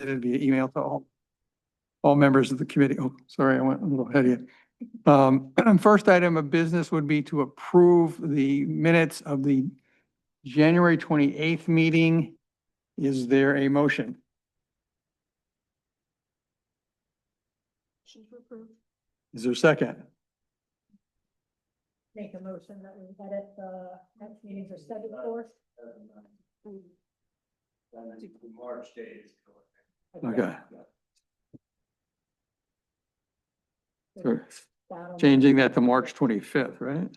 It'd be emailed to all members of the committee. Oh, sorry, I went a little ahead of you. First item of business would be to approve the minutes of the January 28th meeting. Is there a motion? Motion to approve. Is there a second? Make a motion that we had it, next meetings are scheduled for. The March days. Okay. So That'll- changing that to March 25th, right?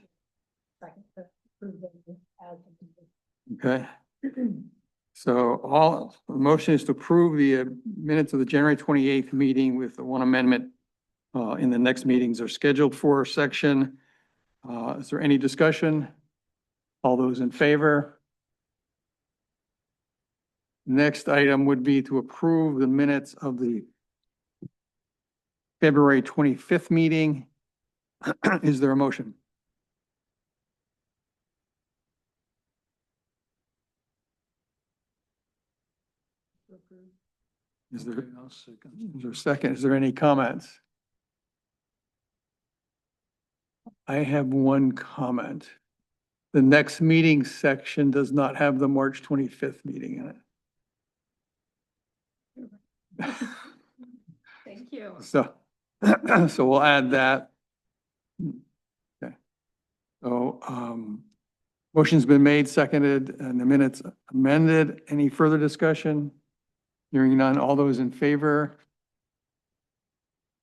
Second to approve them as Okay. So the motion is to approve the minutes of the January 28th meeting with the one amendment in the next meetings are scheduled for section. Is there any discussion? All those in favor? Next item would be to approve the minutes of the February 25th meeting. Is there a motion? Is there a second? Is there any comments? I have one comment. The next meeting section does not have the March 25th meeting in it. Thank you. So, so we'll add that. Okay. So, motion's been made, seconded, and the minutes amended. Any further discussion? Hearing none. All those in favor?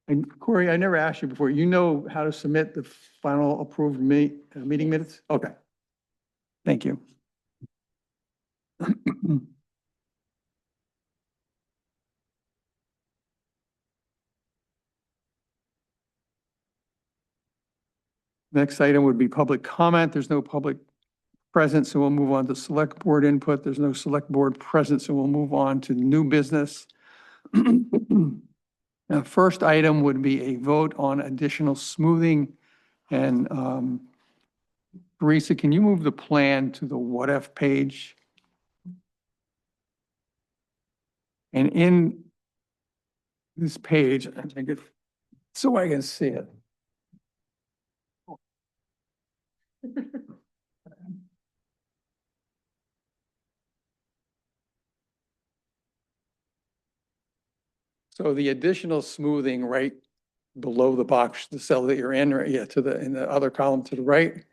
And Corey, I never asked you before. You know how to submit the final approved meeting minutes? Okay. Thank you. Next item would be public comment. There's no public present, so we'll move on to select board input. There's no select board present, so we'll move on to new business. First item would be a vote on additional smoothing. And Teresa, can you move the plan to the what if page? And in this page, I think it, so I can see it. So the additional smoothing right below the box, the cell that you're in, right, yeah, in the other column to the right,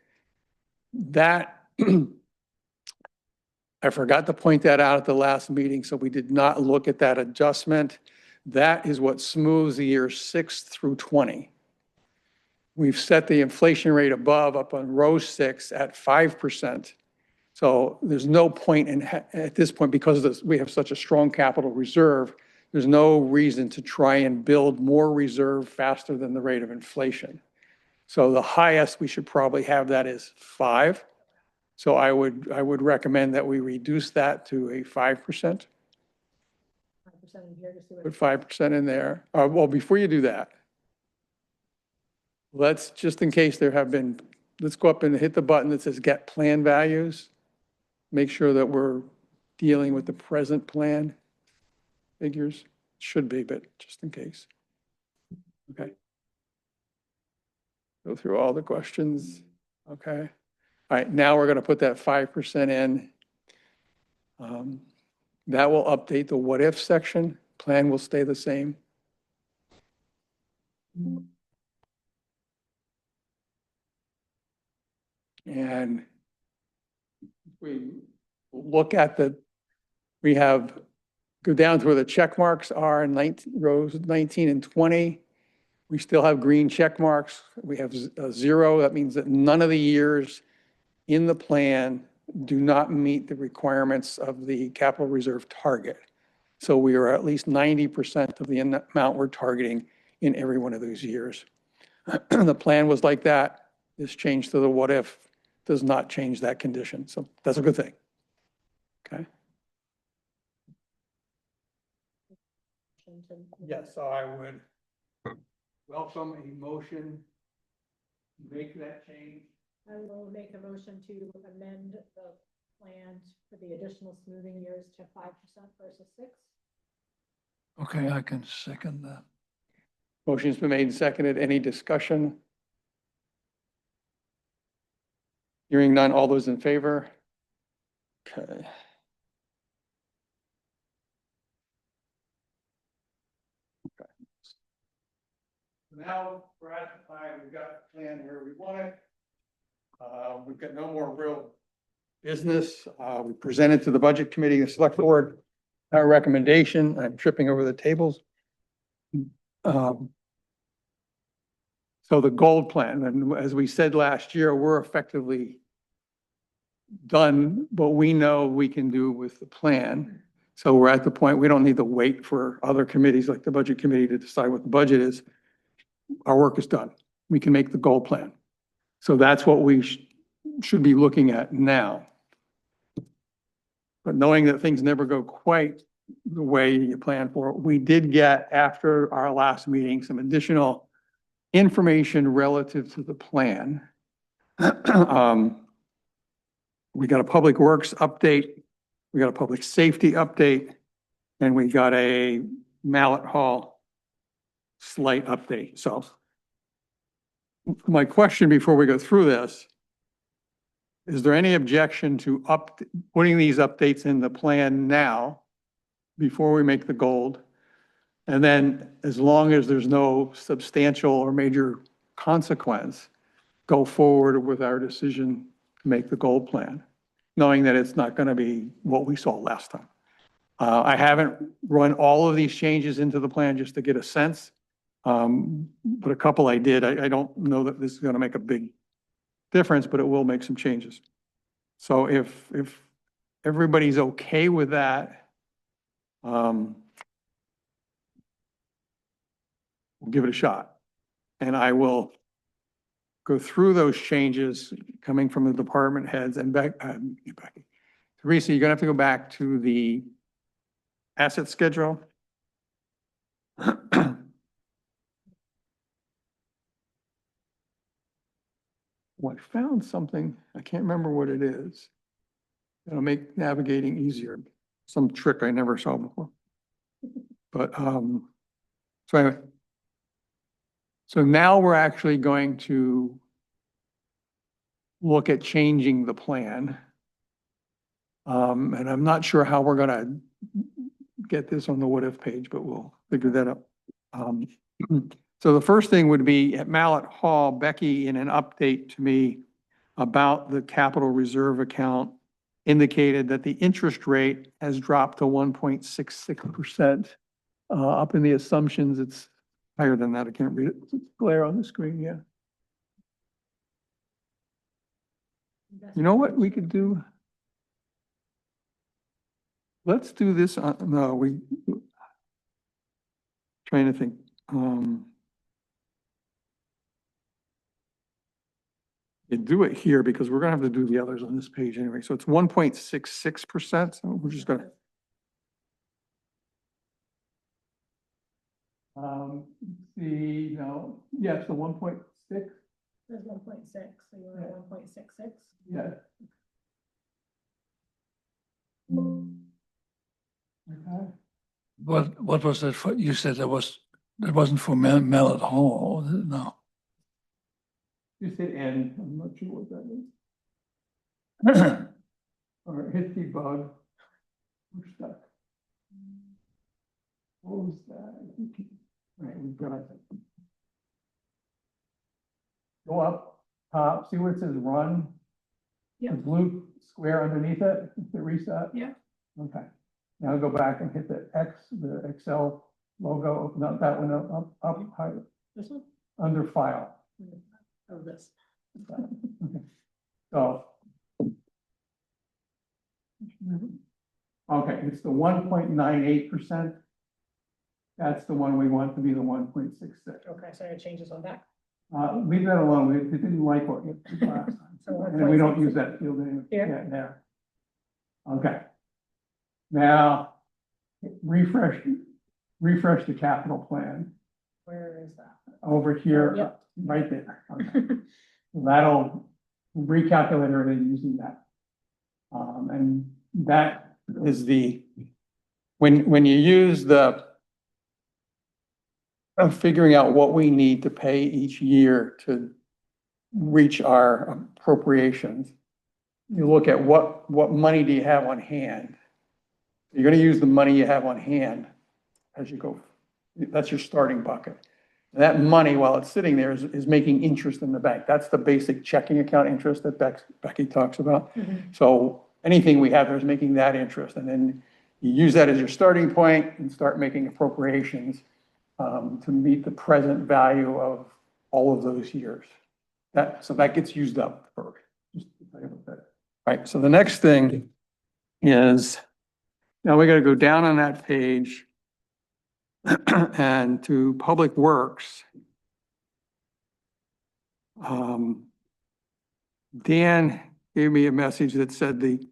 that I forgot to point that out at the last meeting, so we did not look at that adjustment. That is what smooths the years 6 through 20. We've set the inflation rate above up on row 6 at 5%. So there's no point at this point, because we have such a strong capital reserve, there's no reason to try and build more reserve faster than the rate of inflation. So the highest we should probably have that is 5. So I would recommend that we reduce that to a 5%. 5% in here to see what. Put 5% in there. Well, before you do that, let's, just in case there have been, let's go up and hit the button that says get plan values. Make sure that we're dealing with the present plan figures. Should be, but just in case. Okay. Go through all the questions. Okay. All right, now we're going to put that 5% in. That will update the what if section. Plan will stay the same. And we look at we have, go down to where the check marks are in rows 19 and 20. We still have green check marks. We have a 0. That means that none of the years in the plan do not meet the requirements of the capital reserve target. So we are at least 90% of the amount we're targeting in every one of those years. The plan was like that. This change to the what if does not change that condition. So that's a good thing. Okay. Yes, so I would welcome a motion to make that change. I will make a motion to amend the plan for the additional smoothing years to 5% versus 6. Okay, I can second that. Motion's been made and seconded. Any discussion? Hearing none. All those in favor? Okay. Now we're at the time, we've got the plan where we want it. We've got no more real business. We presented to the budget committee, the select board, our recommendation. I'm tripping over the tables. So the gold plan, and as we said last year, we're effectively done what we know we can do with the plan. So we're at the point, we don't need to wait for other committees like the budget committee to decide what the budget is. Our work is done. We can make the goal plan. So that's what we should be looking at now. But knowing that things never go quite the way you plan for, we did get, after our last meeting, some additional information relative to the plan. We got a public works update, we got a public safety update, and we got a Mallet Hall slight update. So my question before we go through this, is there any objection to putting these updates in the plan now before we make the gold? And then as long as there's no substantial or major consequence, go forward with our decision to make the gold plan, knowing that it's not going to be what we saw last time. I haven't run all of these changes into the plan just to get a sense. But a couple I did. I don't know that this is going to make a big difference, but it will make some changes. So if everybody's okay with that, we'll give it a shot. And I will go through those changes coming from the department heads and back. Teresa, you're gonna have to go back to the asset schedule. Well, I found something, I can't remember what it is. It'll make navigating easier. Some trick I never saw before. But, so anyway. So now we're actually going to look at changing the plan. And I'm not sure how we're gonna get this on the what if page, but we'll figure that out. So the first thing would be at Mallet Hall, Becky, in an update to me about the capital reserve account, indicated that the interest rate has dropped to 1.66%. Up in the assumptions, it's higher than that. I can't read it. It's glare on the screen, yeah. You know what we could do? Let's do this on, no, trying to think. You do it here because we're gonna have to do the others on this page anyway. So it's 1.66%. So we're just gonna. Yes, the 1.6. There's 1.6, so you're at 1.66. Yeah. Okay. What was that for? You said that wasn't for Mallet Hall, was it? No. Just hit N, I'm not sure what that is. Or hit debug. We're stuck. What was that? Right, we've got it. Go up, top, see where it says run? Yeah. The blue square underneath it, the reset? Yeah. Okay. Now go back and hit the X, the Excel logo, open up that one, up, high, This one? under file. Oh, this. Okay. So. Okay, it's the 1.98%. That's the one we want to be the 1.66. Okay, so I change this on back. Leave that alone. It didn't like what you did last time. So And we don't 1.66. use that field anymore. Here? Yeah, there. Okay. Now, refresh the capital plan Where is that? over here, Yep. right there. Okay. That'll recalculate everything using that. And that is when you use the of figuring out what we need to pay each year to reach our appropriations. You look at what money do you have on hand? You're gonna use the money you have on hand as you go. That's your starting bucket. That money, while it's sitting there, is making interest in the bank. That's the basic checking account interest that Becky talks about. So anything we have there is making that interest. And then you use that as your starting point and start making appropriations to meet the present value of all of those years. So that gets used up first. Just to tell you about that. Right, so the next thing is, now we got to go down on that page and to Public Works. Dan gave me a message that said the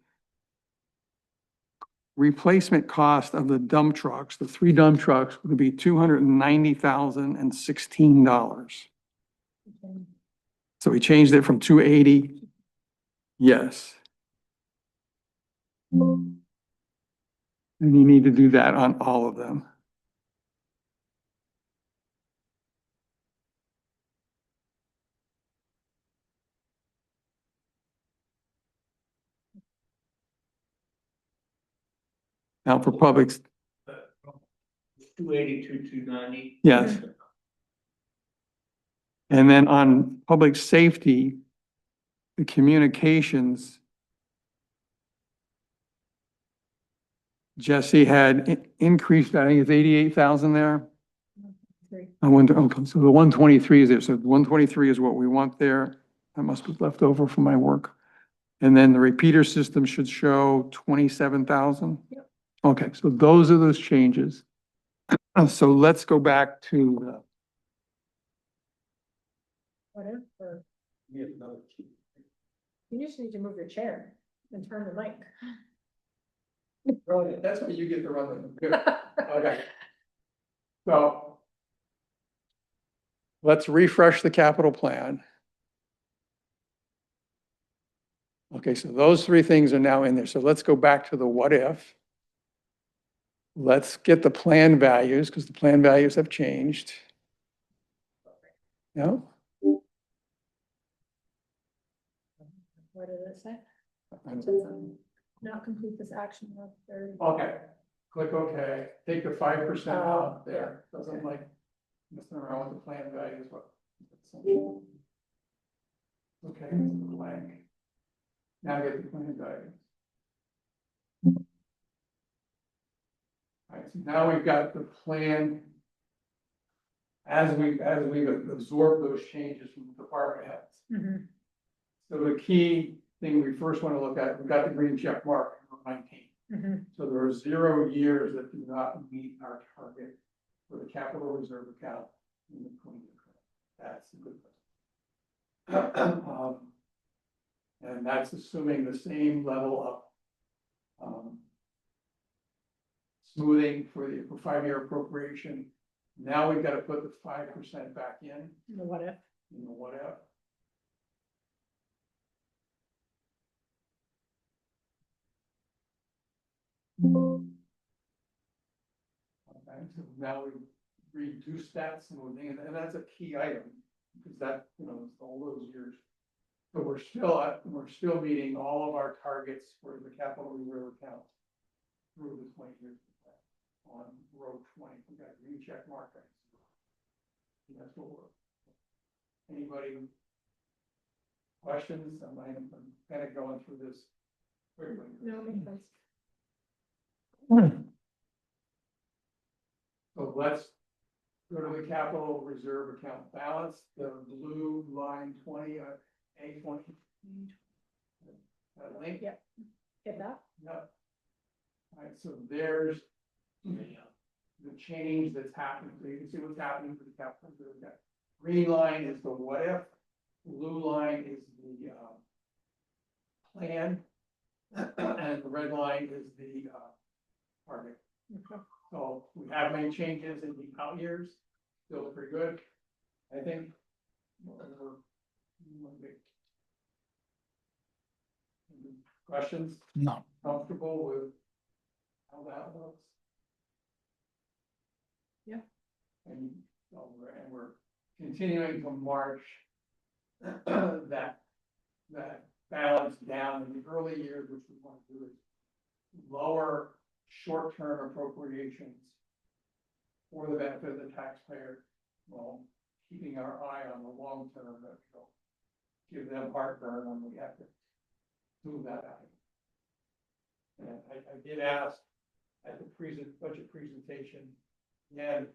replacement cost of the dump trucks, the 3 dump trucks, would be $290,016. So we changed it from 280. Yes. And you need to do that on all of them. Now for publics, 282, 290. yes. And then on public safety, the communications, Jesse had increased, I think it's 88,000 there. I wonder, okay, so the 123 is there. So 123 is what we want there. That must be left over from my work. And then the repeater system should show 27,000. Yep. Okay, so those are those changes. So let's go back to Whatever. You just need to move your chair and turn the mic. That's what you get to run the computer. Okay. So let's refresh the capital plan. Okay, so those 3 things are now in there. So let's go back to the what if. Let's get the plan values because the plan values have changed. Yeah. What did it say? And- Not complete this action of 30. Okay, click OK. Take the 5% out there. Doesn't like messing around with the plan values. Okay, blank. Now get the plan values. All right, so now we've got the plan as we've absorbed those changes from the department heads. Mhm. So the key thing we first want to look at, we've got the green check mark for 19. Mhm. So there are 0 years that do not meet our target for the capital reserve account in the 20-year. That's a good thing. And that's assuming the same level of smoothing for the 5-year appropriation. Now we've got to put the 5% back in The what if? the what if. Okay, so now we reduce that smoothing, and that's a key item, because that, it's all those years. So we're still meeting all of our targets for the capital reserve account through the 20 years. On row 20, we got a green check mark. And that's what we're, anybody questions? I'm kind of going through this quickly. No, makes sense. So let's go to the capital reserve account balance, the blue line 20, A20. That link? Yep. Get that? Yep. All right, so there's the change that's happening. So you can see what's happening for the capital reserve account. Green line is the what if, blue line is the plan, and the red line is the target. Okay. So we have made changes in the out years, still pretty good, I think. Questions? No. Comfortable with how that looks? Yeah. And So we're continuing to march that balance down in the early years, which we want to do is lower short-term appropriations for the benefit of the taxpayer, while keeping our eye on the long term, that will give them heartburn when we have to move that out. And I did ask at the budget presentation, and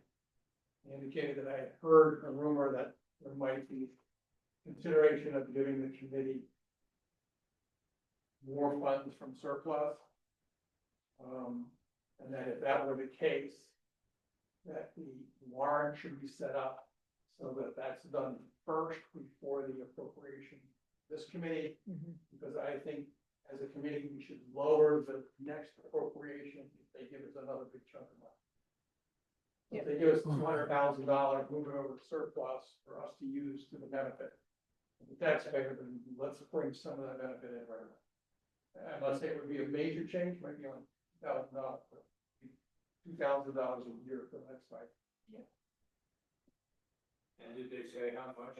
indicated that I had heard a rumor that there might be consideration of giving the committee more funds from surplus. And that if that were the case, that the warrant should be set up so that that's done first before the appropriation. This committee, because I think as a committee, we should lower the next appropriation if they give us another big chunk of money. If they give us $200,000, move it over to surplus for us to use to the benefit of the taxpayer, then let's bring some of that benefit in right away. I'm not saying it would be a major change, maybe on $1,000, but $2,000 a year for the next 5 years. And did they say how much?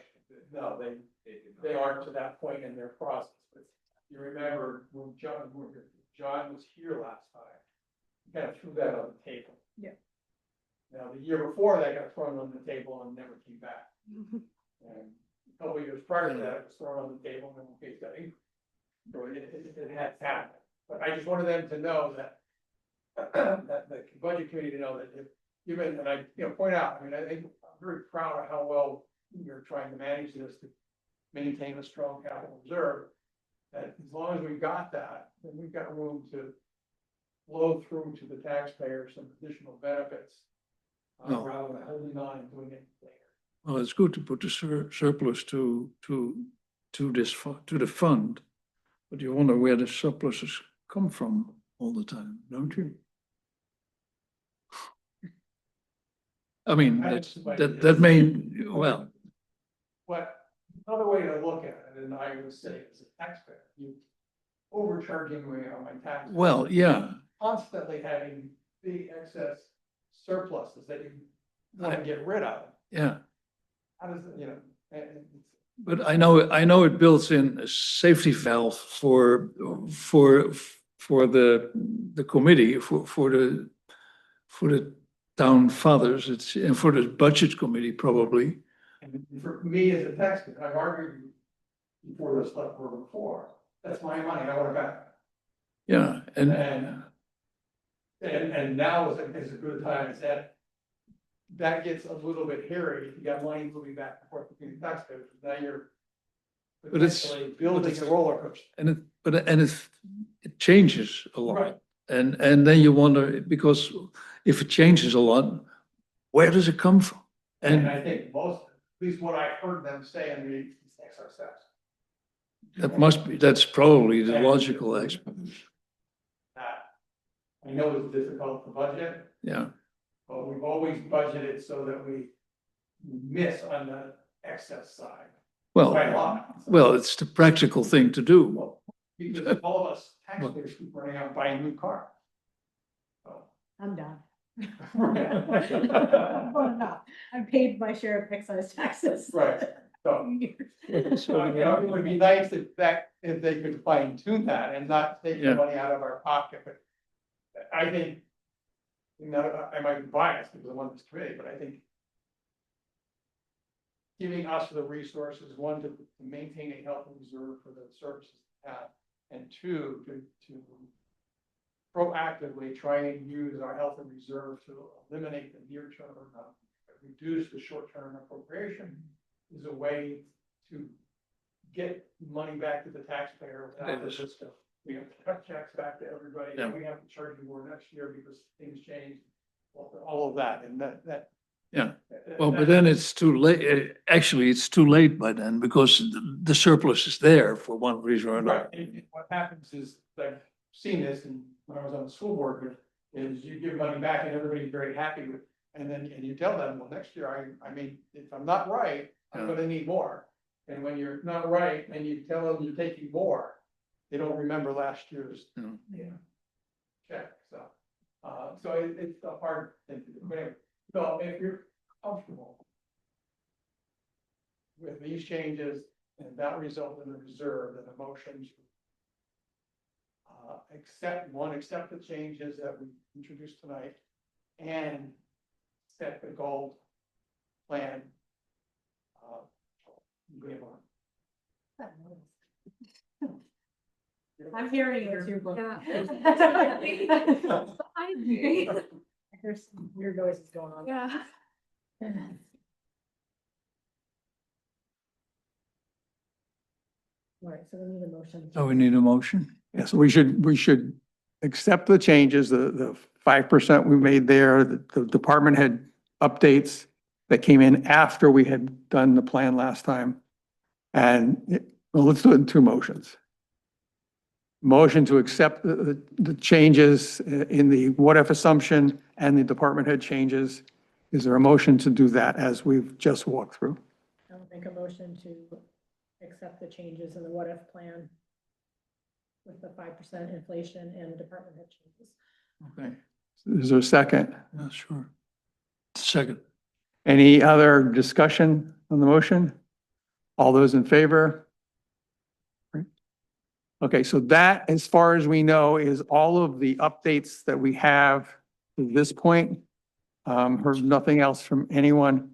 No, did not. they aren't to that point in their process, but you remember when John was here last time, he kind of threw that on the table. Yeah. Now, the year before, that got thrown on the table and never came back. And a couple of years prior to that, it was thrown on the table and the case got increased. So it had happened, but I just wanted them to know that that the budget committee to know that if given, and I, point out, I mean, I think I'm very proud of how well you're trying to manage this to maintain a strong capital reserve. That as long as we've got that, then we've got room to flow through to the taxpayer some additional benefits. No. Rather than holding on and doing it later. Well, it's good to put the surplus to the fund, but you wonder where the surpluses come from all the time, don't you? I mean, that may, well, But another way to look at it, and I would say as a taxpayer, you overcharging me on my taxes. well, yeah, Constantly having big excess surpluses that you want to get rid of. yeah. How does it, and But I know it builds in a safety valve for the committee, for the town fathers, and for the budget committee probably. and for me as a taxpayer, I've argued before this select board before, that's my money, I want it back. Yeah, And now is a good time, is that gets a little bit hairy, if you got money moving back and forth between the taxpayers, now you're But it's- potentially building a roller coaster. it changes a lot. Right. And then you wonder, because if it changes a lot, where does it come from? And And I think most, at least what I heard them say in the XRSS. that's probably the logical explanation. That, I know it's difficult to budget, Yeah, but we've always budgeted so that we miss on the excess side. By a well, lot. it's the practical thing to do. Well, because all of us taxpayers keep running out buying new cars. So. I'm done. Right. I'm not. I paid my share of excise taxes. Right. So, it would be nice if they could fine tune that and not take the Yeah. money out of our pocket, but I think, I might be biased because I'm on this committee, but I think giving us the resources, one, to maintain a healthy reserve for the services we have, and two, to proactively try and use our healthy reserve to eliminate the near term, reduce the short term appropriation, is a way to get money back to the taxpayer without the risk of, we have to cut checks back to everybody, Yeah. and we have to charge you more next year because things change. All of that, and that. Yeah. Well, but then it's too late. Actually, it's too late by then because the surplus is there for one reason or another. Right, and what happens is, I've seen this, and when I was on the school board, is you give money back and everybody's very happy with, and you tell them, well, next year, I mean, if I'm not right, I'm Yeah. gonna need more. And when you're not right, and you tell them you're taking more, they don't remember last year's. Yeah. Check, so, it's a hard thing to do, but anyway, so if you're comfortable, with these changes, and that result in the reserve, and a motion to accept the changes that we introduced tonight, and set the goal plan. Move on. I'm hearing your book. Yeah. I hear some weird noises going on. Yeah. Right, so we need a motion. So we need a motion? Yes, we should accept the changes, the 5% we made there, the department had updates that came in after we had done the plan last time. And, well, let's do it in two motions. Motion to accept the changes in the what-if assumption and the department head changes. Is there a motion to do that as we've just walked through? I'll make a motion to accept the changes in the what-if plan with the 5% inflation and the department head changes. Okay, Is there a second? yeah, sure. Second. Any other discussion on the motion? All those in favor? Okay, so that, as far as we know, is all of the updates that we have to this point. Heard nothing else from anyone.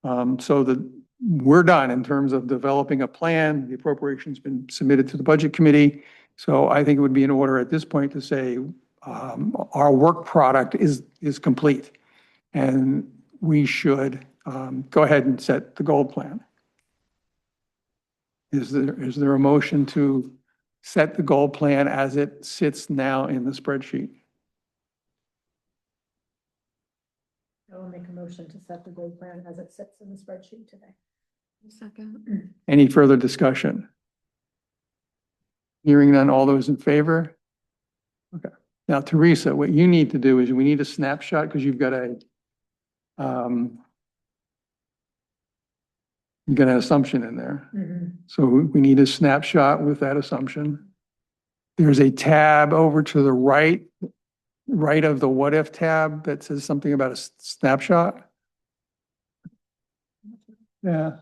We're done in terms of developing a plan. The appropriation's been submitted to the budget committee. So I think it would be in order at this point to say, our work product is complete. And we should, go ahead and set the goal plan. Is there a motion to set the goal plan as it sits now in the spreadsheet? I will make a motion to set the goal plan as it sits in the spreadsheet today. Second. Any further discussion? Hearing none, all those in favor? Okay. Now, Teresa, what you need to do is we need a snapshot because you've got an assumption in there. So we need a snapshot with that assumption. There's a tab over to the right of the what if tab that says something about a snapshot. Yeah.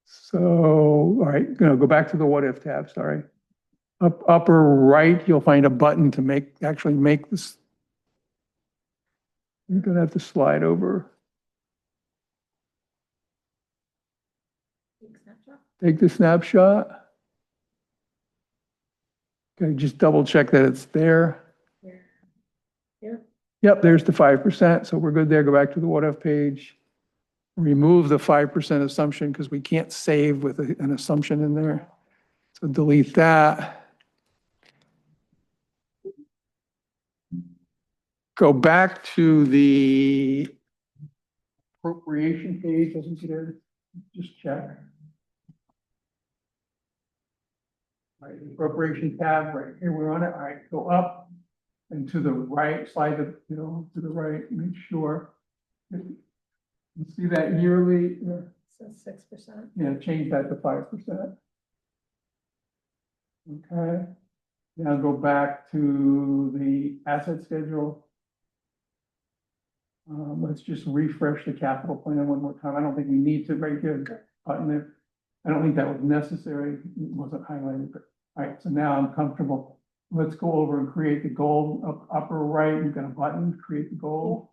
So, all right, go back to the what if tab, sorry. Upper right, you'll find a button to actually make this. You're gonna have to slide over. Take the snapshot. Okay, just double check that it's there. Here. Yep, there's the 5%, so we're good there. Go back to the what if page. Remove the 5% assumption because we can't save with an assumption in there. So delete that. Go back to the appropriation page, I think it is. Just check. All right, the appropriation tab right here, we're on it. All right, go up and to the right, slide to the right, make sure. You see that yearly, So 6%. yeah, change that to 5%. Okay. Now go back to the asset schedule. Let's just refresh the capital plan one more time. I don't think we need to right here, button there. I don't think that was necessary. It wasn't highlighted, but all right, so now I'm comfortable. Let's go over and create the goal. Upper right, you've got a button, create the goal.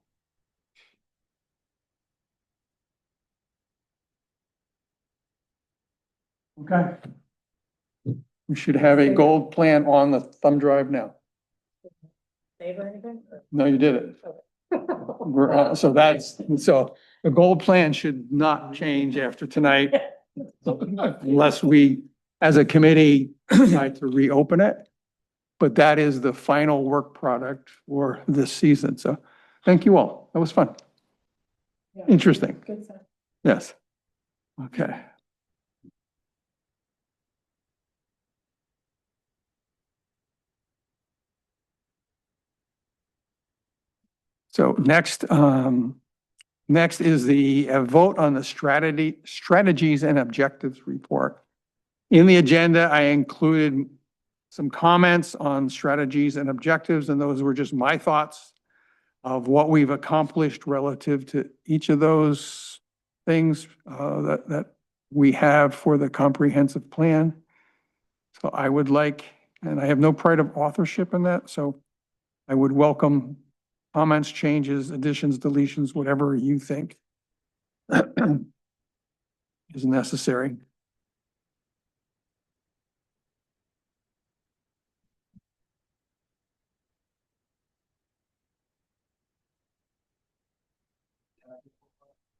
Okay. We should have a gold plan on the thumb drive now. Save or anything? No, you did it. So the gold plan should not change after tonight. Unless we, as a committee, decide to reopen it. But that is the final work product for this season. So thank you all. That was fun. Yeah. Interesting. Good stuff. Yes. Okay. So next is the vote on the strategies and objectives report. In the agenda, I included some comments on strategies and objectives, and those were just my thoughts of what we've accomplished relative to each of those things that we have for the comprehensive plan. So I would like, and I have no pride of authorship in that, so I would welcome comments, changes, additions, deletions, whatever you think is necessary.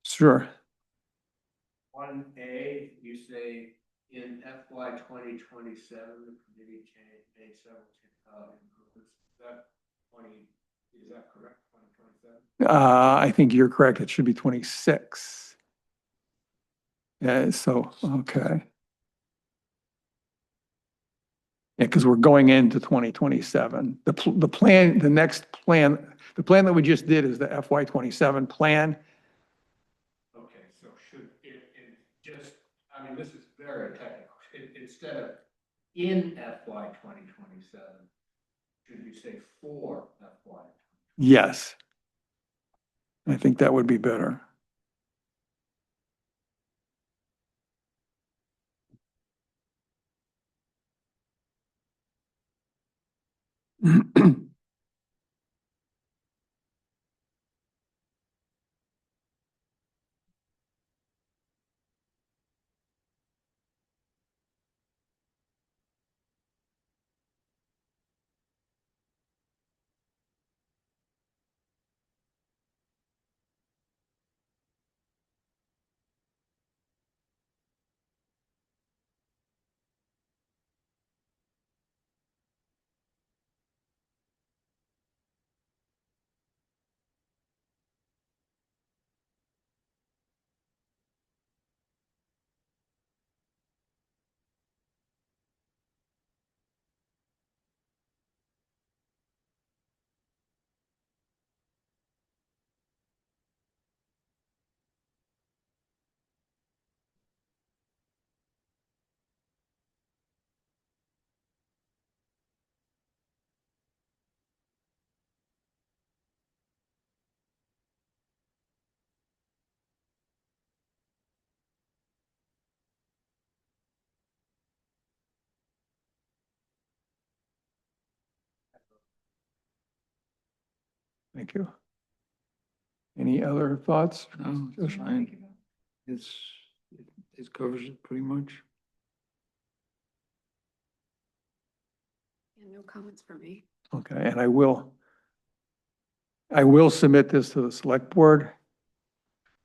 Sure. 1A, you say in FY 2027, the committee made several improvements. Is that 20, is that correct, 2027? I think you're correct. It should be 26. Yeah, so, okay. Yeah, because we're going into 2027. The plan, the next plan, the plan that we just did is the FY 27 plan. Okay, so should just, I mean, this is very technical. Instead of in FY 2027, should you say for FY? Yes. I think that would be better. Thank you. Any other thoughts? No, it's fine. It's, it covers it pretty much. Yeah, no comments for me. Okay, and I will submit this to the select board.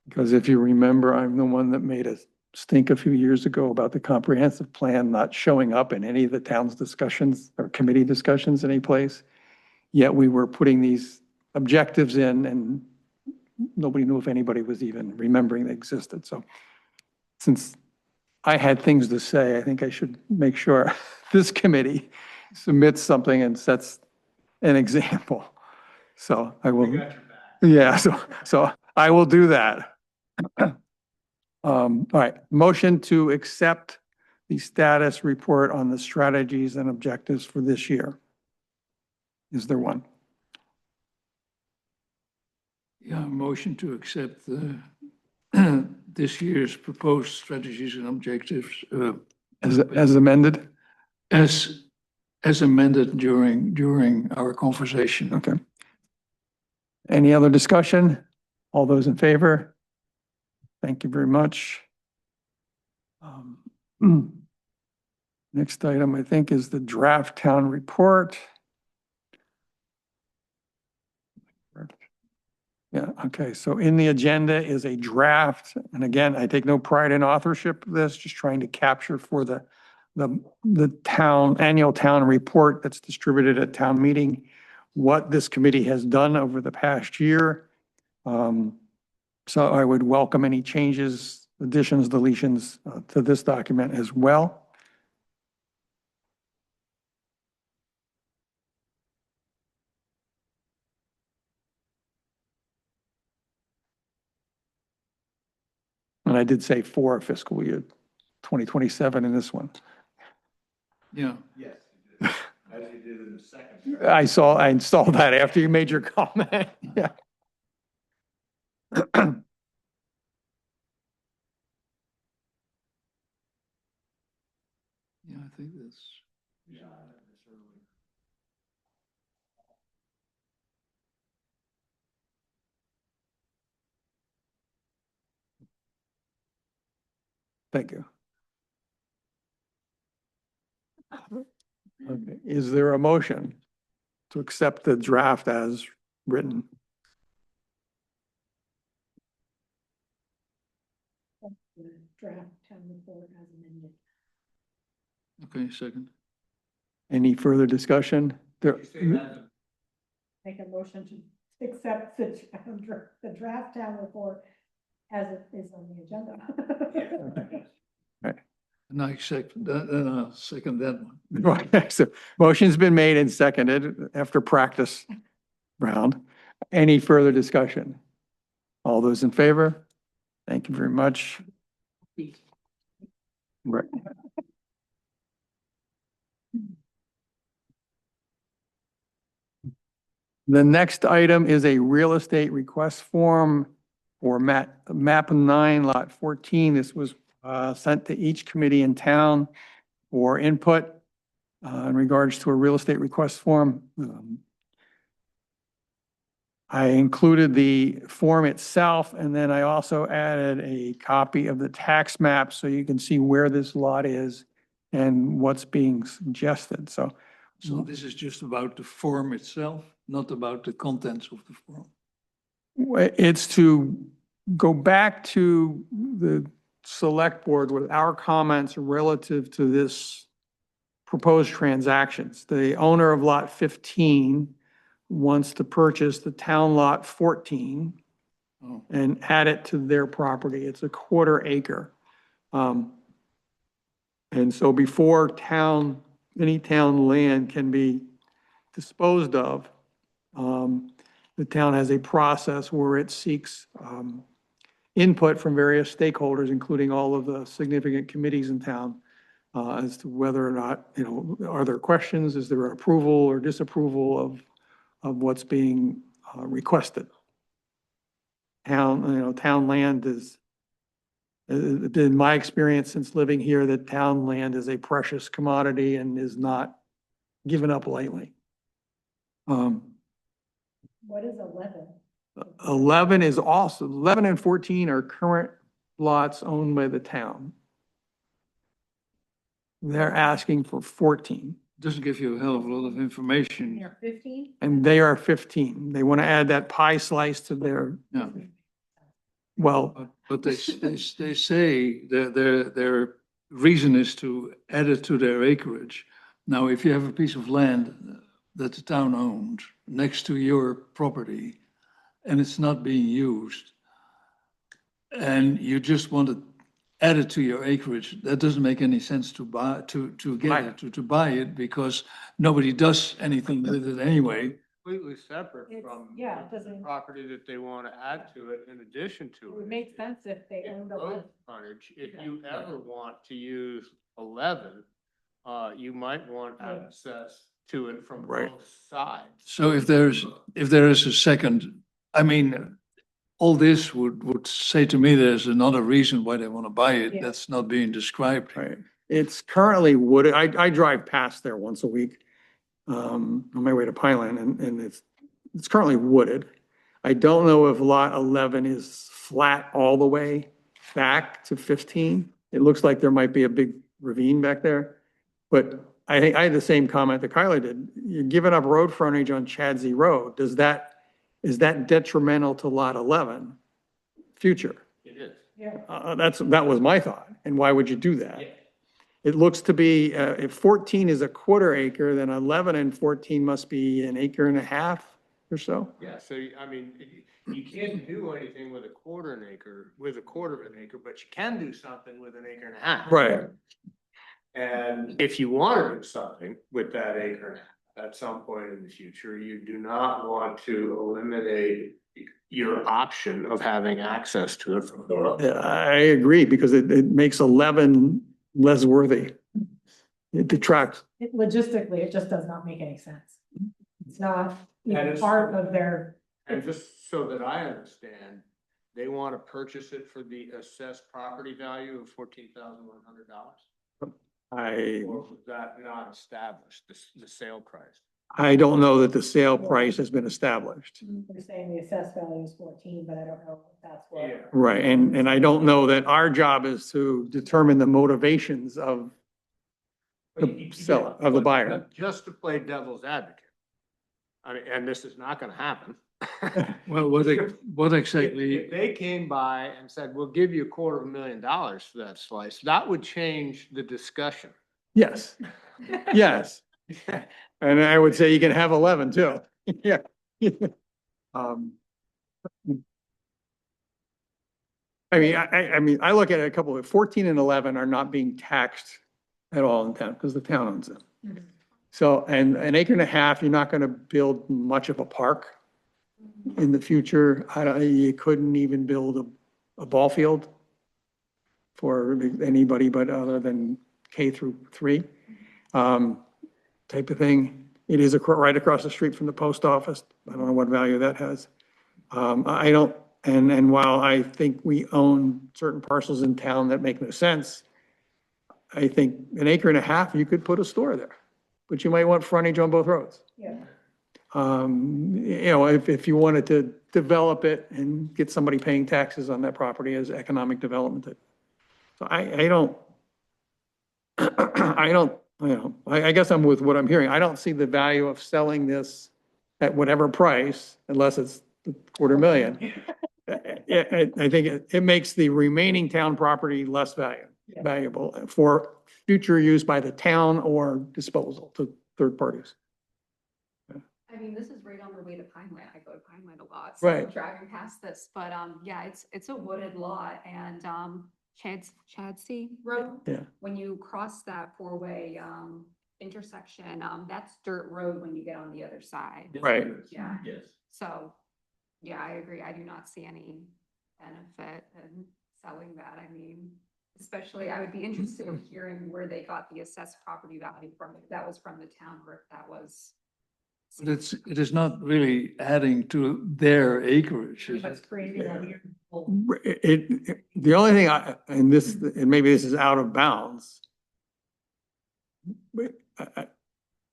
Because if you remember, I'm the one that made a stink a few years ago about the comprehensive plan not showing up in any of the town's discussions or committee discussions anyplace. Yet we were putting these objectives in and nobody knew if anybody was even remembering they existed. So since I had things to say, I think I should make sure this committee submits something and sets an example. So I will. We got your back. Yeah, so I will do that. All right, motion to accept the status report on the strategies and objectives for this year. Is there one? Yeah, motion to accept the this year's proposed strategies and objectives As amended? as amended during our conversation. Okay. Any other discussion? All those in favor? Thank you very much. Next item, I think, is the draft town report. Yeah, okay, so in the agenda is a draft, and again, I take no pride in authorship of this, just trying to capture for the town, annual town report that's distributed at town meeting, what this committee has done over the past year. So I would welcome any changes, additions, deletions to this document as well. And I did say for fiscal year 2027 in this one. Yeah, Yes, you did. As you did in the second. I installed that after you made your comment. Yeah. think that's, Yeah, that's early. Thank you. Okay, is there a motion to accept the draft as written? The draft town report as amended. okay, second. Any further discussion? There, You say that's a- Make a motion to accept the draft town report as it is on the agenda. And I second that, and I'll second that one. right, so motion's been made and seconded after practice round. Any further discussion? All those in favor? Thank you very much. Right. The next item is a real estate request form for map 9, lot 14. This was sent to each committee in town for input in regards to a real estate request form. I included the form itself, and then I also added a copy of the tax map so you can see where this lot is and what's being suggested. So So this is just about the form itself, not about the contents of the form. it's to go back to the select board with our comments relative to this proposed transactions. The owner of lot 15 wants to purchase the town lot 14 Oh, and add it to their property. It's a 1/4 acre. And so before any town land can be disposed of, the town has a process where it seeks input from various stakeholders, including all of the significant committees in town, as to whether or not, are there questions? Is there approval or disapproval of what's being requested? Town land is, in my experience since living here, that town land is a precious commodity and is not given up lightly. What is 11? 11 is also, 11 and 14 are current lots owned by the town. They're asking for 14, doesn't give you a hell of a lot of information. Near 15? and they are 15. They want to add that pie slice to their, Yeah. well, But they say their reason is to add it to their acreage. Now, if you have a piece of land that the town owns next to your property and it's not being used, and you just want to add it to your acreage, that doesn't make any sense to buy, to get Right. it, to buy it, because nobody does anything with it anyway. Completely separate It's- from. yeah, it the doesn't- Property that they want to add to it in addition It to it. would make sense if they It's owned road 11. frontage. If you ever want to use 11, you might want Right. access to it from Right. both sides. So if there is a second, I mean, all this would say to me, there's another reason why they want to buy it Yeah. that's not being described. right. It's currently wooded. I drive past there once a week on my way to Pineland, and it's currently wooded. I don't know if lot 11 is flat all the way back to 15. It looks like there might be a big ravine back there. But I think I had the same comment that Kylie did. You're giving up road frontage on Chadsey Road. Is that detrimental to lot 11 future? It is. Yeah. That was my thought. And why would you do that? Yeah. It looks to be, if 14 is a 1/4 acre, then 11 and 14 must be an acre and a half or so. Yeah, so I mean, you can't do anything with a 1/4 of an acre, but you can do something with an acre and a half. Right. And if you want to do something with that acre and a half at some point in the future, you do not want to eliminate your option of having access to it from the road. Yeah, I agree, because it makes 11 less worthy. It detracts. Logistically, it just does not make any sense. It's not That even is- part of their, And just so that I understand, they want to purchase it for the assessed property value of $14,100. Or was that not established, the sale price? I don't know that the sale price has been established. They're saying the assessed value is 14, but I don't know if that's what. Yeah. Right, and I don't know that our job is to determine the motivations of the seller, of the buyer. Just to play devil's advocate. I mean, and this is not gonna happen. Well, what exactly, If they came by and said, we'll give you $250,000 for that slice, that would change the discussion. Yes, yes. And I would say you can have 11 too. Yeah. Um, I mean, I mean, I look at it a couple of, 14 and 11 are not being taxed at all in town because the town owns it. Mhm. So, and an acre and a half, you're not going to build much of a park in the future. You couldn't even build a ball field for anybody but other than K through 3, type of thing. It is right across the street from the post office. I don't know what value that has. I don't, and while I think we own certain parcels in town that make no sense, I think an acre and a half, you could put a store there, but you might want frontage on both roads. Yeah. You know, if you wanted to develop it and get somebody paying taxes on that property as economic development. So I don't, I don't, you know, I guess I'm with what I'm hearing. I don't see the value of selling this at whatever price unless it's $250,000. I think it makes the remaining town property less valuable for future use by the town or disposal to third parties. I mean, this is right on the way to Pineland. I go to Pineland a lot. So Right. driving past this, but yeah, it's a wooded lot and Chadsey Road. Yeah. When you cross that 4-way intersection, that's dirt road when you get on the other side. Right. Yeah. Yes. So, yeah, I agree. I do not see any benefit in selling that. I mean, especially I would be interested in hearing where they got the assessed property value from. If that was from the town or if that was. but it is not really adding to their acreage, is But it? it's creating a weird. The only thing and this, and maybe this is out of bounds. But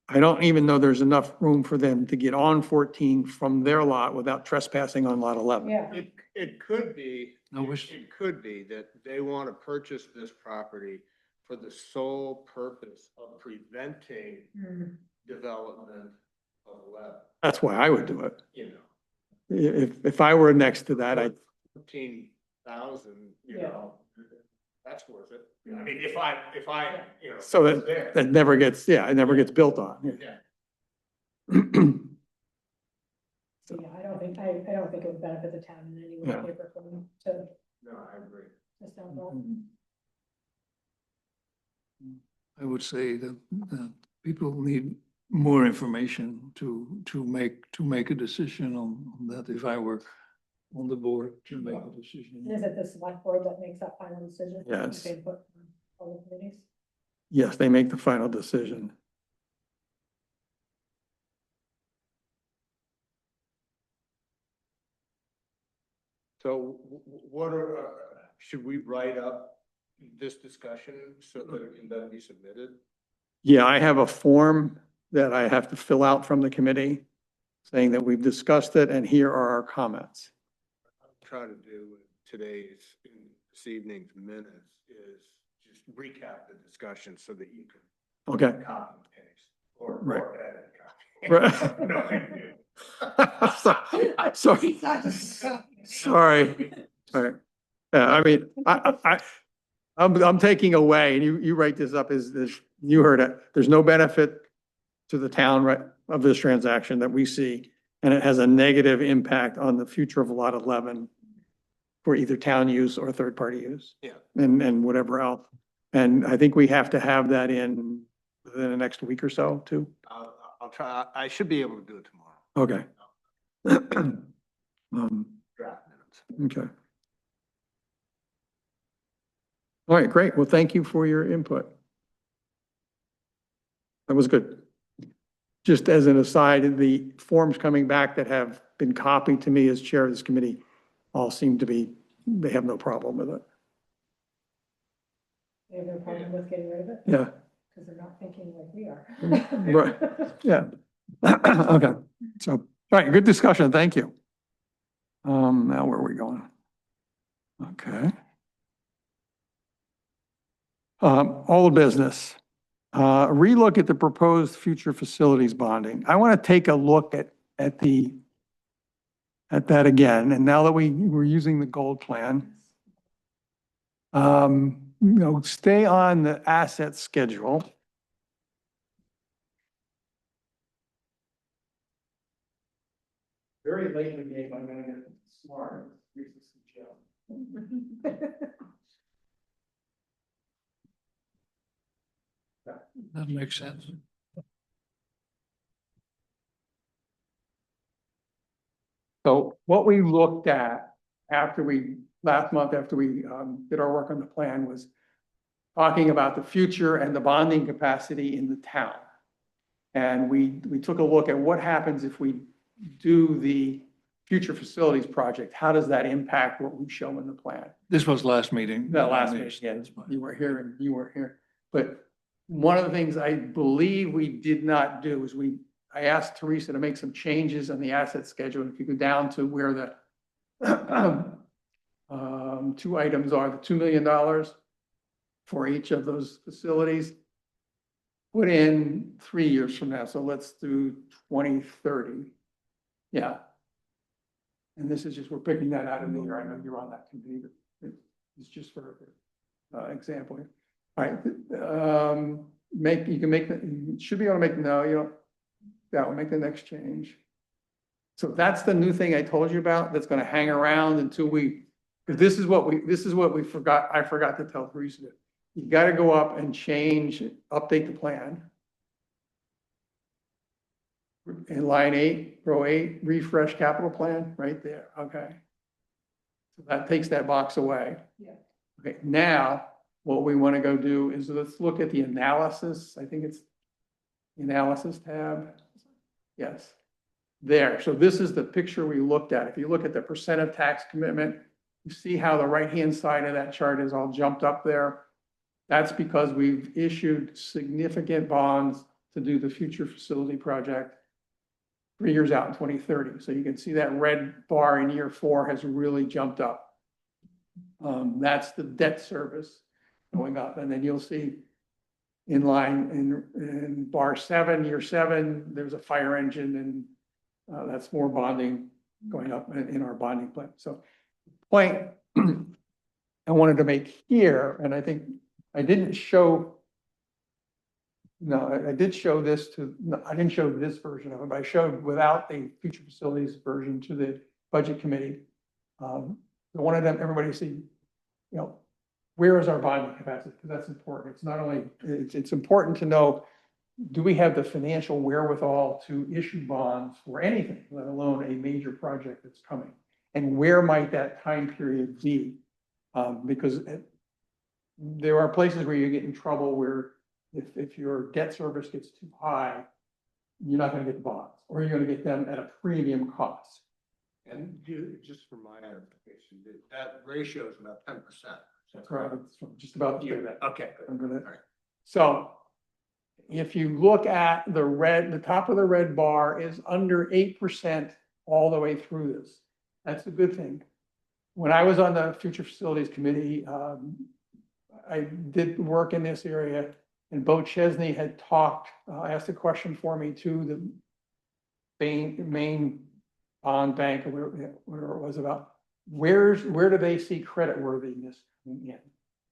I don't even know there's enough room for them to get on 14 from their lot without trespassing on lot 11. Yeah. It could be, No, which- it could be that they want to purchase this property for the sole purpose of preventing Mm. development of 11, That's why I would do it. you know. If I were next to that, 15,000, you Yeah. know, that's worth it. I mean, if I, you know. So was there. that never gets, it never gets built on. Yeah. So, yeah, I don't think it would benefit the town in any way, Yeah. shape or form to No, I agree. sell that. I would say that people need more information to make a decision on that if I were on the board to make a decision. Is it the select board that makes that final decision? Yes. They put all the committees? Yes, they make the final decision. So what are, should we write up this discussion so that it can then be submitted? Yeah, I have a form that I have to fill out from the committee saying that we've discussed it and here are our comments. Try to do in today's, in this evening's minutes is just recap the discussion so that you can Okay. copy and paste or Right. edit copy. Right. No, thank you. Sorry. Sorry. All right. Yeah, I mean, I'm taking away, and you write this up as this, you heard it. There's no benefit to the town, right, of this transaction that we see. And it has a negative impact on the future of lot 11 for either town use or third party use. Yeah. And whatever else. And I think we have to have that in within the next week or so too. I'll try, I should be able to do it tomorrow. Okay. Draft minutes. Okay. All right, great. Well, thank you for your input. That was good. Just as an aside, the forms coming back that have been copied to me as chair of this committee all seem to be, they have no problem with it. They have no problem with getting rid of it? Yeah, because they're not thinking like we are. Right. Yeah. Okay, so, all right, good discussion, thank you. Now where are we going? Okay. All the business. Relook at the proposed future facilities bonding. I want to take a look at that again, and now that we're using the gold plan, stay on the asset schedule. Very late in the game, I'm gonna get smart. That makes sense. So what we looked at last month, after we did our work on the plan, was talking about the future and the bonding capacity in the town. And we took a look at what happens if we do the future facilities project. How does that impact what we show in the plan? This was last meeting. That last meeting, yeah, you were here and you weren't here. But one of the things I believe we did not do is I asked Teresa to make some changes on the asset schedule. If you go down to where the two items are, the $2 million for each of those facilities, put in 3 years from now. So let's do 2030. Yeah. And this is just, we're picking that out of the year. I know you're on that committee, but it's just for example. All right. You should be able to make, no, you don't, that will make the next change. So that's the new thing I told you about that's going to hang around until because this is what we forgot. I forgot to tell Teresa. You got to go up and update the plan. In line 8, row 8, refresh capital plan, right there, okay. So that takes that box away. Yeah. Okay, now, what we want to go do is let's look at the analysis. I think it's the analysis tab. Yes, there. So this is the picture we looked at. If you look at the percent of tax commitment, you see how the right-hand side of that chart is all jumped up there. That's because we've issued significant bonds to do the future facility project 3 years out in 2030. So you can see that red bar in year 4 has really jumped up. That's the debt service going up. And then you'll see in line in bar 7, year 7, there's a fire engine, and that's more bonding going up in our bonding plan. So point I wanted to make here, and I think I didn't show, no, I did show this no, I didn't show this version of it, but I showed without the future facilities version to the budget committee. I wanted them, everybody to see, where is our bonding capacity? Because that's important. It's not only, it's important to know, do we have the financial wherewithal to issue bonds for anything, let alone a major project that's coming? And where might that time period be? Because there are places where you get in trouble where if your debt service gets too high, you're not going to get the bonds, or you're going to get them at a premium cost. And just for my edification, that ratio is about 10%. That's right. It's just about to say that. Okay. I'm gonna, All right. so if you look at the top of the red bar is under 8% all the way through this. That's a good thing. When I was on the Future Facilities Committee, I did work in this area, and Bo Chesney had asked a question for me to the main bond bank, or whatever it was, about where do they see creditworthiness in?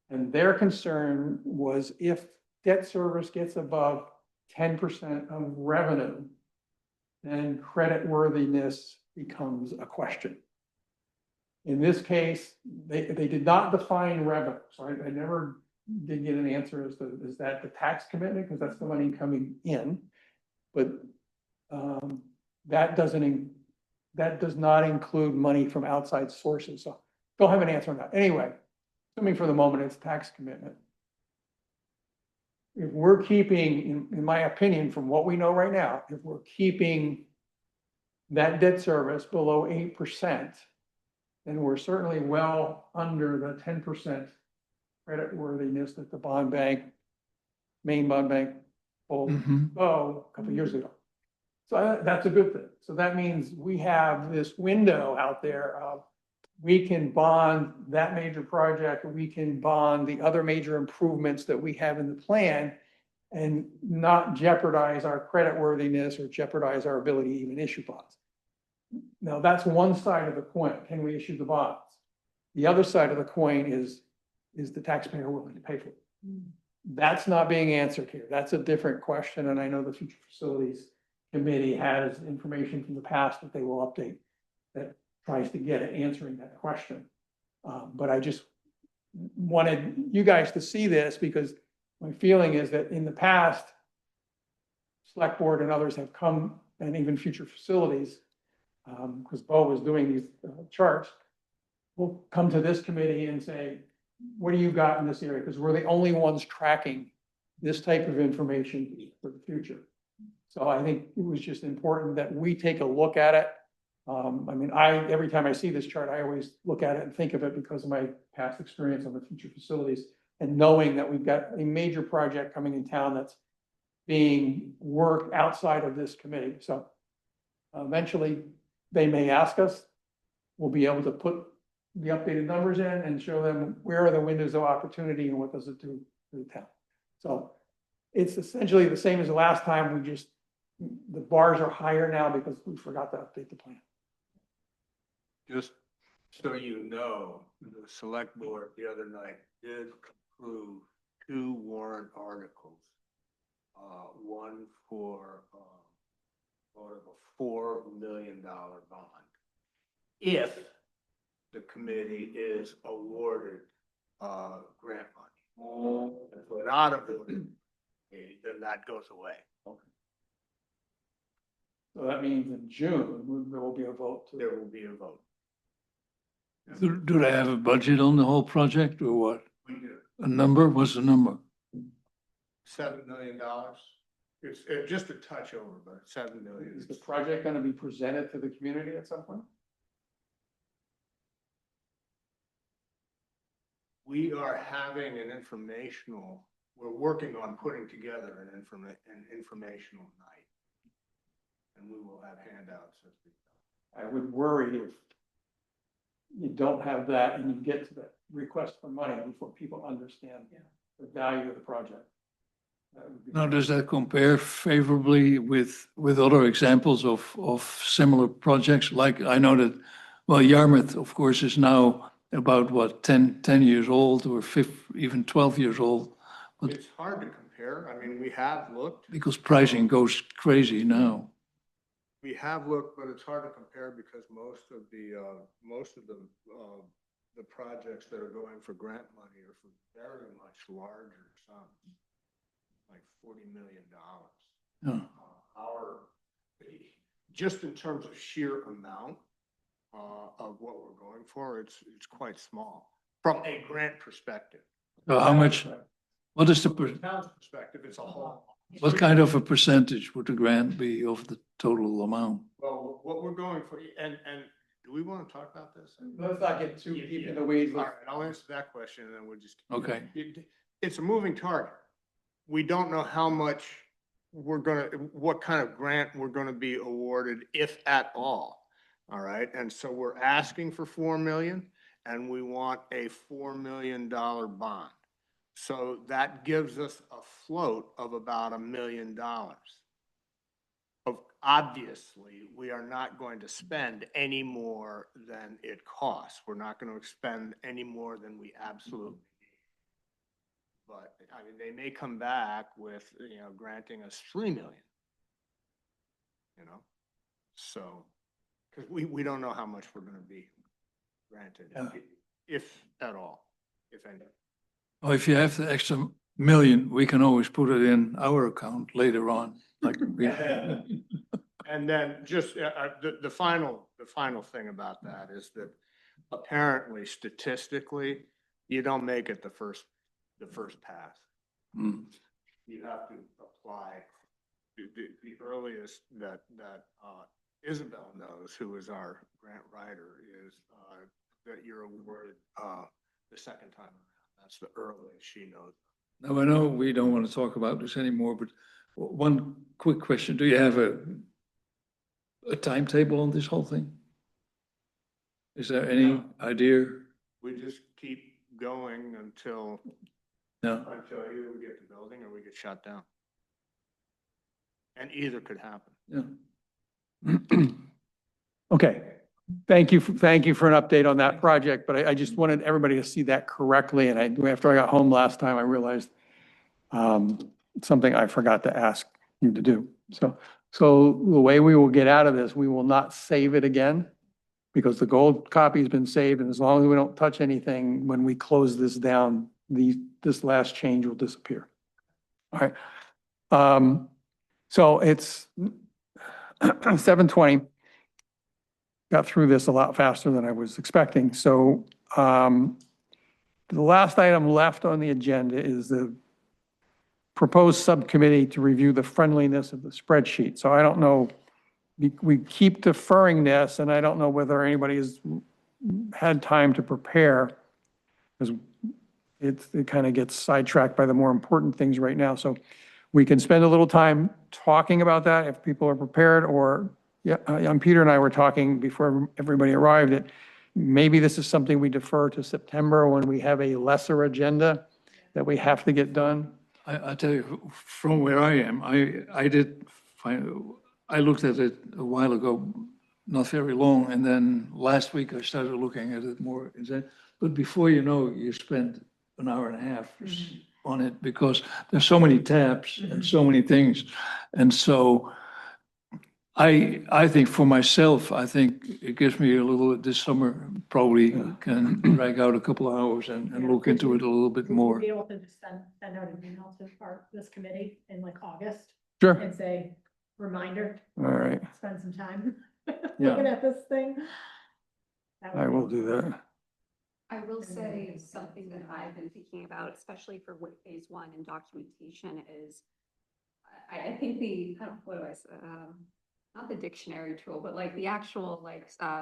And their concern was if debt service gets above 10% of revenue, then creditworthiness becomes a question. In this case, they did not define revenue, so I never did get an answer as to, is that the tax commitment, because that's the money coming in, but that does not include money from outside sources, so don't have an answer on that. Anyway, assuming for the moment it's tax commitment. If we're keeping, in my opinion, from what we know right now, if we're keeping that debt service below 8%, then we're certainly well under the 10% creditworthiness that the bond bank main bond bank pulled Mhm. a couple years ago. So that's a good thing. So that means we have this window out there of, we can bond that major project, we can bond the other major improvements that we have in the plan and not jeopardize our creditworthiness or jeopardize our ability to even issue bonds. Now, that's one side of the coin. Can we issue the bonds? The other side of the coin is the taxpayer willing to pay for it? That's not being answered here. That's a different question, and I know the Future Facilities Committee has information from the past that they will update that tries to get at answering that question. But I just wanted you guys to see this because my feeling is that in the past, Select Board and others have come, and even Future Facilities, because Bo was doing these charts, will come to this committee and say, what do you got in this area? Because we're the only ones tracking this type of information for the future. So I think it was just important that we take a look at it. I mean, every time I see this chart, I always look at it and think of it because of my past experience on the Future Facilities and knowing that we've got a major project coming in town that's being worked outside of this committee. So eventually they may ask us, we'll be able to put the updated numbers in and show them where are the windows of opportunity and what does it do to the town. So it's essentially the same as the last time, the bars are higher now because we forgot to update the plan. Just so you know, the select board the other night did approve 2 warrant articles. One for, vote of a $4 million bond. If the committee is awarded, grant money. If we're not awarded, then that goes away. So that means in June, there will be a vote. There will be a vote. Do they have a budget on the whole project or what? We do. A number? What's the number? $7 million. It's just a touch over, but $7 million. Is the project going to be presented to the community at some point? We are having an informational, we're working on putting together an informational night. And we will have handouts as we go. I would worry if you don't have that and you get to the request for money before people understand the value of the project. That would be- Now, does that compare favorably with other examples of similar projects? Like I know that, well, Yarmouth, of course, is now about what, 10 years old or even 12 years old. But It's hard to compare. I mean, we have looked. because pricing goes crazy now. We have looked, but it's hard to compare because most of the projects that are going for grant money are for very much larger sums, like $40 million. Yeah. Just in terms of sheer amount of what we're going for, it's quite small from a grant perspective. So how much, what is the, From the town's perspective, it's a whole. what kind of a percentage would the grant be of the total amount? Well, what we're going for, and do we want to talk about this? Let's not get too deep in the weeds. All right, I'll answer that question and then we'll just. Okay. It's a moving target. We don't know how much what kind of grant we're gonna be awarded, if at all. All right, and so we're asking for 4 million and we want a $4 million bond. So that gives us a float of about $1 million. Obviously, we are not going to spend any more than it costs. We're not going to expend any more than we absolutely need. But I mean, they may come back with, granting us 3 million. So, because we don't know how much we're going to be granted, Yeah. if at all, if any. Well, if you have the extra million, we can always put it in our account later on, like we. And then just the final thing about that is that apparently statistically, you don't make it the first pass. Mm. You have to apply. The earliest that Isabel knows, who is our grant writer, is that you're awarded the second time around. That's the earliest she knows. Now, I know we don't want to talk about this anymore, but one quick question. Do you have a timetable on this whole thing? Is there any idea? We just keep going until No. either we get the building or we get shut down. And either could happen. Yeah. Okay. Thank you for an update on that project, but I just wanted everybody to see that correctly. And after I got home last time, I realized something I forgot to ask you to do. So the way we will get out of this, we will not save it again because the gold copy's been saved. And as long as we don't touch anything, when we close this down, this last change will disappear. All right. So it's 7:20. Got through this a lot faster than I was expecting. So the last item left on the agenda is the proposed subcommittee to review the friendliness of the spreadsheet. So I don't know, we keep deferring this, and I don't know whether anybody has had time to prepare, because it kind of gets sidetracked by the more important things right now. So we can spend a little time talking about that if people are prepared, or Peter and I were talking before everybody arrived that maybe this is something we defer to September when we have a lesser agenda that we have to get done. I tell you, from where I am, I did find, I looked at it a while ago, not very long, and then last week I started looking at it more. But before you know, you spend an hour and a half on it because there's so many tabs and so many things. And so I think for myself, I think it gives me a little, this summer, probably can drag out a couple of hours and look into it a little bit Would you more. be able to just send out an email to this committee in like August Sure. and say, reminder, All right. spend some time Yeah. looking at this thing? That would I be- will do that. I will say something that I've been thinking about, especially for phase one and documentation is, I think what do I say? Not the dictionary tool, but like the actual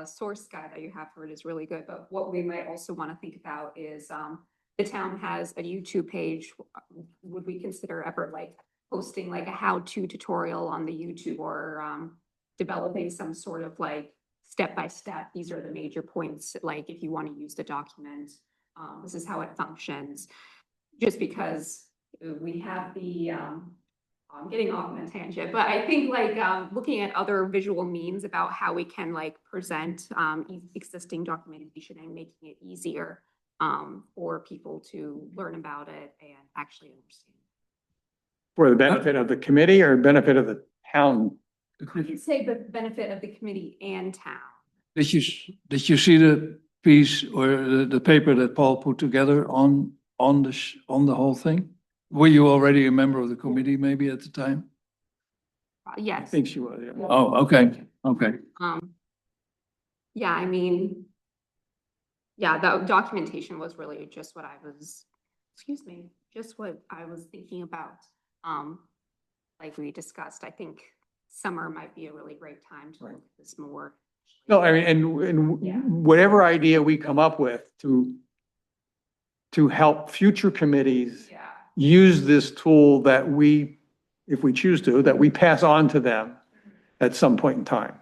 source guide that you have for it is really good. But what we might also want to think about is the town has a YouTube page. Would we consider ever posting a how-to tutorial on the YouTube, or developing some sort of step-by-step, these are the major points, if you want to use the document, this is how it functions. Just because we have the I'm getting off on a tangent, but I think looking at other visual means about how we can present existing documentation and making it easier for people to learn about it and actually understand. For the benefit of the committee or benefit of the town? I could say the benefit of the committee and town. Did you see the piece or the paper that Paul put together on the whole thing? Were you already a member of the committee maybe at the time? I Yes. think she was, yeah. Oh, okay, okay. Yeah, I mean, yeah, the documentation was really just what I was, just what I was thinking about. Like we discussed, I think summer might be a really great time to look at this more. No, I mean, and Yeah. whatever idea we come up with to help future committees Yeah. use this tool that we, if we choose to, that we pass on to them at some point in time.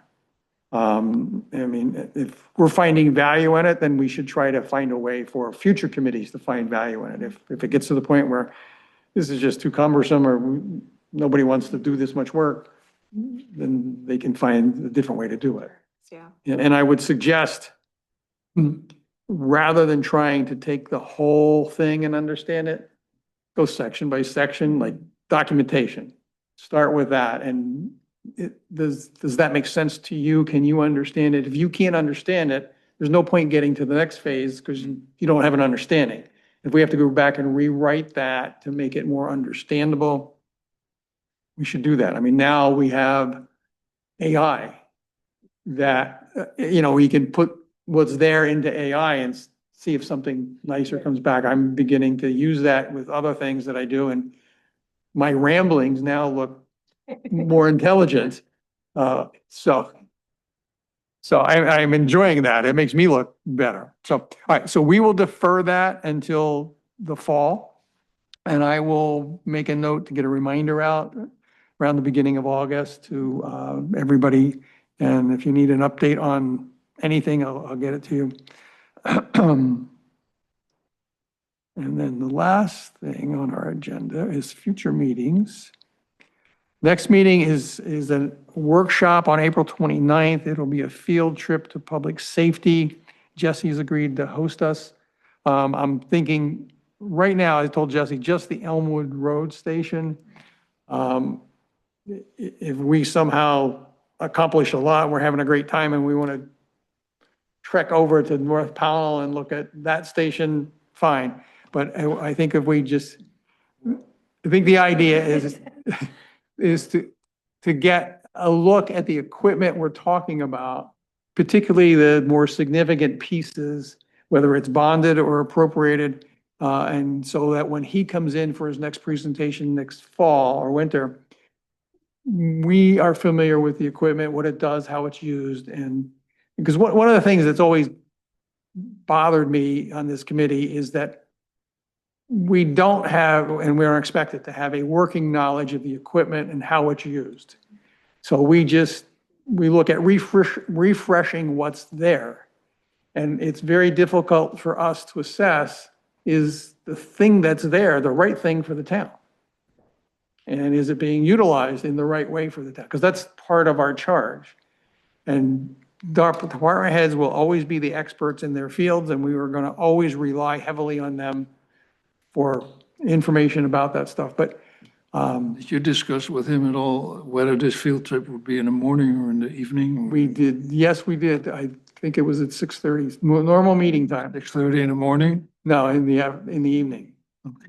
I mean, if we're finding value in it, then we should try to find a way for future committees to find value in it. If it gets to the point where this is just too cumbersome or nobody wants to do this much work, then they can find a different way to do it. Yeah. And I would suggest, rather than trying to take the whole thing and understand it, go section by section, like documentation. Start with that. And does that make sense to you? Can you understand it? If you can't understand it, there's no point getting to the next phase because you don't have an understanding. If we have to go back and rewrite that to make it more understandable, we should do that. I mean, now we have AI that, we can put what's there into AI and see if something nicer comes back. I'm beginning to use that with other things that I do, and my ramblings now look more intelligent. So I'm enjoying that. It makes me look better. So, all right, so we will defer that until the fall. And I will make a note to get a reminder out around the beginning of August to everybody. And if you need an update on anything, I'll get it to you. And then the last thing on our agenda is future meetings. Next meeting is a workshop on April 29th. It'll be a field trip to public safety. Jesse's agreed to host us. I'm thinking, right now, I told Jesse, just the Elmwood Road Station. If we somehow accomplish a lot, we're having a great time and we want to trek over to North Powell and look at that station, fine. But I think if we just, I think the idea is to get a look at the equipment we're talking about, particularly the more significant pieces, whether it's bonded or appropriated. And so that when he comes in for his next presentation next fall or winter, we are familiar with the equipment, what it does, how it's used. And because one of the things that's always bothered me on this committee is that we don't have, and we aren't expected to have, a working knowledge of the equipment and how it's used. So we look at refreshing what's there. And it's very difficult for us to assess, is the thing that's there the right thing for the town? And is it being utilized in the right way for the town? Because that's part of our charge. And the department heads will always be the experts in their fields, and we are going to always rely heavily on them for information about that stuff. But Did you discuss with him at all whether this field trip would be in the morning or in the evening? we did, yes, we did. I think it was at 6:30, normal meeting time. 6:30 in the morning? No, in the evening.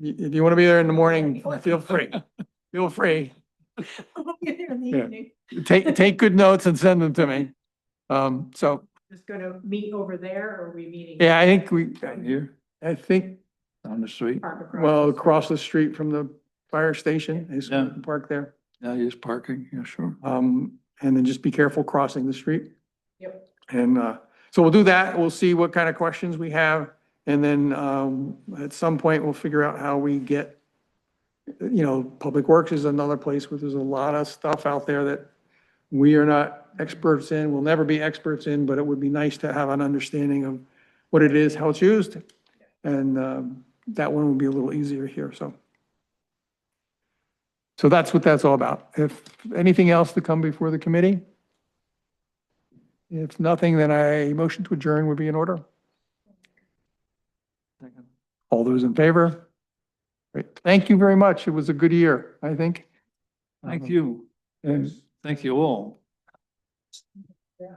If you want to be there in the morning, feel free. Feel free. Yeah. Take good notes and send them to me. So, Just gonna meet over there, or are we meeting? yeah, I think Here, I think, down the street? Park across well, the street? across the street from the fire station, is Yeah. park there. Yeah, he's parking, yeah, sure. And then just be careful crossing the street. Yep. And, so we'll do that. We'll see what kind of questions we have. And then, at some point, we'll figure out how we get, Public Works is another place where there's a lot of stuff out there that we are not experts in, we'll never be experts in, but it would be nice to have an understanding of what it is, how it's used. And, that one would be a little easier here, so. So that's what that's all about. If anything else to come before the committee? If nothing, then a motion to adjourn would be in order. All those in favor? Great. Thank you very much. It was a good year, I think. Thank you. And Thank you all. Yeah.